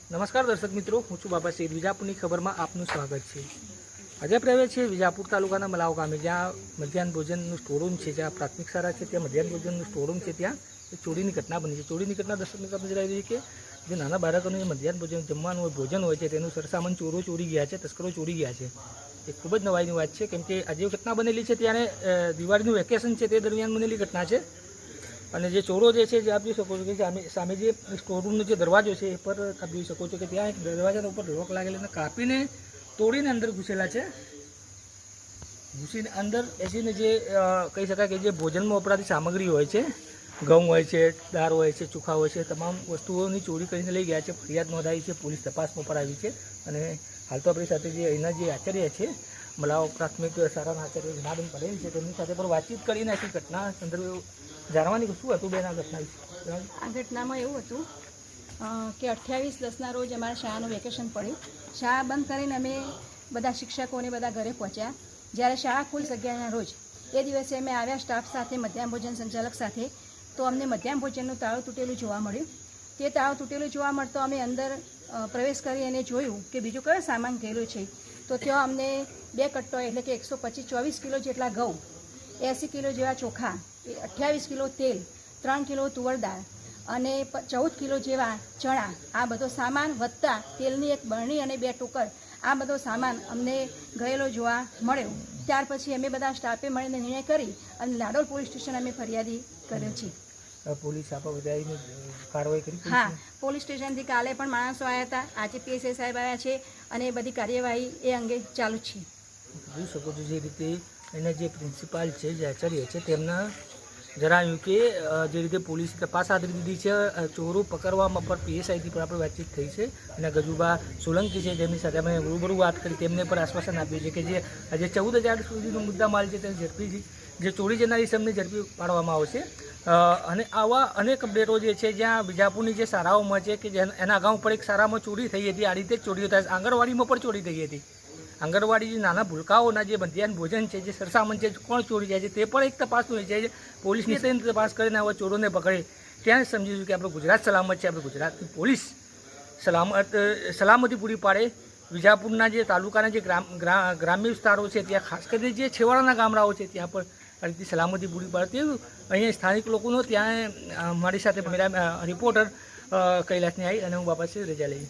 નમસ્કાર દર્શક મિત્રો, હું છું બાબા શેઠ. વિજાપુરની ખબરમાં આપનું સ્વાગત છે. આજે આપણે આવ્યા છીએ વિજાપુર તાલુકાના મલાવ ગામે, જ્યાં મધ્યાહન ભોજનનું સ્ટોરરૂમ છે, જ્યાં પ્રાથમિક શાળા છે, ત્યાં મધ્યાહન ભોજનનું સ્ટોરરૂમ છે. ત્યાં ચોરીની ઘટના બની છે. ચોરીની ઘટના દર્શક મિત્રો આપણે જણાવી દઈએ કે જે નાના બાળકોનું જે મધ્યાહન ભોજન જમવાનું હોય, ભોજન હોય છે, તેનું સરસામાન ચોરો ચોરી ગયા છે, તસ્કરો ચોરી ગયા છે. એ ખૂબ જ નવાઈની વાત છે, કેમ કે આજે ઘટના બનેલી છે ત્યારે દિવાળીનું વેકેશન છે તે દરમિયાન બનેલી ઘટના છે. અને જે ચોરો જે છે, જે આપ જોઈ શકો છો કે સામે જે સ્ટોરરૂમનો જે દરવાજો છે એ પર આપ જોઈ શકો છો કે ત્યાં એક દરવાજાના ઉપર લોક લાગેલા અને કાપીને તોડીને અંદર ઘૂસેલા છે. ઘૂસીને અંદર બેસીને જે કહી શકાય કે જે ભોજનમાં વપરાતી સામગ્રી હોય છે, ઘઉં હોય છે, દાળ હોય છે, ચોખા હોય છે, તમામ વસ્તુઓની ચોરી કરીને લઈ ગયા છે. ફરિયાદ નોંધાવી છે, પોલીસ તપાસમાં પર આવી છે. અને હાલ તો આપણી સાથે જે અહીંના જે આચાર્ય છે, મલાવ પ્રાથમિક શાળાના આચાર્ય જનાબેન પટેલ છે, તેમની સાથે પણ વાતચીત કરીને આખી ઘટના સંદર્ભે જાણવાની શું હતું બેન આ ઘટના વિશે? આ ઘટનામાં એવું હતું કે 28/10ના રોજ અમારા શાળાનું વેકેશન પડ્યું. શાળા બંધ કરીને અમે બધા શિક્ષકોને બધા ઘરે પહોંચ્યા. જ્યારે શાળા ખુલશે 11ના રોજ એ દિવસે અમે આવ્યા સ્ટાફ સાથે, મધ્યાહન ભોજન સંચાલક સાથે, તો અમને મધ્યાહન ભોજનનું તાળું તૂટેલું જોવા મળ્યું. તે તાળું તૂટેલું જોવા મળતો અમે અંદર પ્રવેશ કરી અને જોયું કે બીજું કયો સામાન ગયેલું છે. તો ત્યાં અમને 2 કટ્ટો એટલે કે 125-24 કિલો જેટલા ઘઉં, 80 કિલો જેવા ચોખા, 28 કિલો તેલ, 3 કિલો તુવર દાળ અને 14 કિલો જેવા ચણા, આ બધો સામાન વત્તા તેલની એક બરણી અને 2 ટોકર, આ બધો સામાન અમને ગયેલો જોવા મળ્યો. ત્યાર પછી અમે બધા સ્ટાફે મળીને નિર્ણય કરી અને લાડોલ પોલીસ સ્ટેશન અમે ફરિયાદી કર્યો છે. પોલીસ આપા બધાની કાર્યવાહી કરી? હા, પોલીસ સ્ટેશનથી કાલે પણ માણસો આવ્યા હતા, આજે પીએસઆઈ સાહેબ આવ્યા છે અને બધી કાર્યવાહી એ અંગે ચાલુ છે. જોઈ શકો છો જે રીતે એના જે પ્રિન્સિપાલ છે, જે આચાર્ય છે, તેમના જણાવ્યું કે જે રીતે પોલીસે તપાસ હાથ ધરી દીધી છે. ચોરો પકડવામાં પર પીએસઆઈથી પણ આપણે વાતચીત થઈ છે. અને ગજુબા સોલંકી છે, જેમની સાથે અમે રૂબરૂ વાત કરી, તેમને પણ આશ્વાસન આપ્યું છે કે જે આજે 14,000 સુધીનો મુદ્દા માલ છે તેને ઝડપી, જે ચોરી જનારી સમને ઝડપી પાડવામાં આવશે. અને આવા અનેક અપડેટો જે છે, જ્યાં વિજાપુરની જે શાળાઓમાં છે કે એના અગાઉ પણ એક શાળામાં ચોરી થઈ હતી. આ રીતે જ ચોરીઓ થાય છે. આંગણવાડીમાં પણ ચોરી થઈ હતી. આંગણવાડી જે નાના ભૂલકાઓના જે મધ્યાહન ભોજન છે, જે સરસામાન છે, કોણ ચોરી જાય છે તે પણ એક તપાસનું વિષય છે. પોલીસની તેની તપાસ કરીને આવા ચોરોને પકડે ત્યાં જ સમજીશું કે આપણું ગુજરાત સલામત છે. આપણે ગુજરાતની પોલીસ સલામતી પૂરી પાડે. વિજાપુરના જે તાલુકાના જે ગ્રામ્ય વિસ્તારો છે, ત્યાં ખાસ કરીને જે છેવાડાના ગામડાઓ છે, ત્યાં પણ આ રીતે સલામતી પૂરી પાડે તેવું અહીંયા સ્થાનિક લોકોનો ત્યાં મારી સાથે રિપોર્ટર કૈલાસની આવી અને હું બાબા છે રજા લઈ.